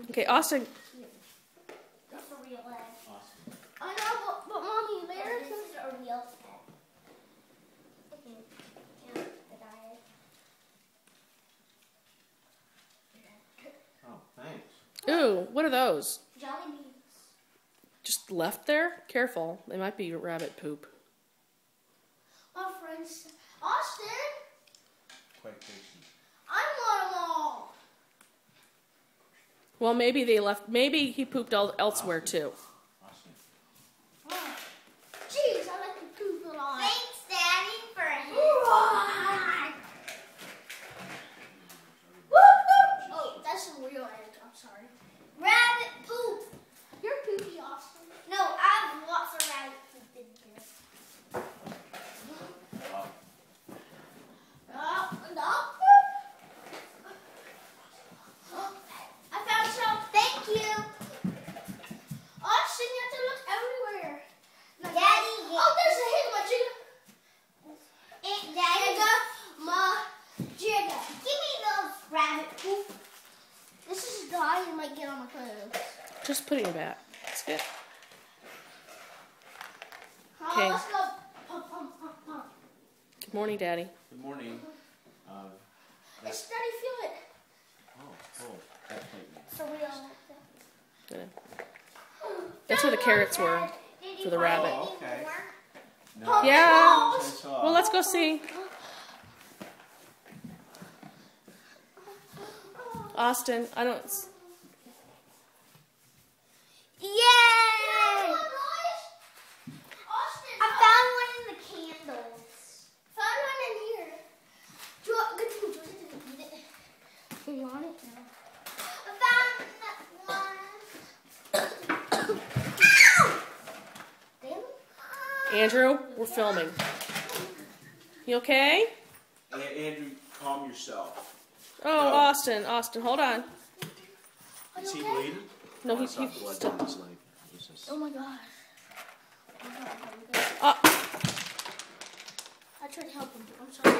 Okay, Austin. That's a real egg. Awesome. I know, but Mommy, this is a real egg. Oh, thanks. Ooh, what are those? Jelly beans. Just left there? Careful, they might be rabbit poop. My friends, Austin, Quite tasty. I want them all. Well, maybe they left. Maybe he pooped elsewhere too. Awesome. Jeez, I like to poop a lot. Thanks, Daddy, for a Oh, that's a real egg. I'm sorry. rabbit poop. You're poopy, Austin. No, I have lots of rabbit poop in here. I found some. Thank you. Austin, you have to look everywhere. Daddy, Oh, there's a hidden Daddy, Jigga. give me those rabbit poop. This is dry. You might get on my clothes. Just putting it back. That's good. Oh, let's go. Pump, pump, pump, pump. Good morning, Daddy. Good morning. It's Daddy, feel it. Oh, cool. That's like So we all Good. That's where the carrots were for the rabbit. Oh, okay. Pump Yeah. balls. Well, let's go see. Austin, I don't. Yay! Austin, I found one in the candles. found one in here. Good thing Georgia didn't eat it. You want it now? I found one. Damn. Andrew, we're filming. You okay? Andrew, calm yourself. Oh, No. Austin, hold on. Is he okay? bleeding? No, I he saw blood still. down his leg. Jesus. Oh my gosh. Uh, I tried to help him. I'm sorry.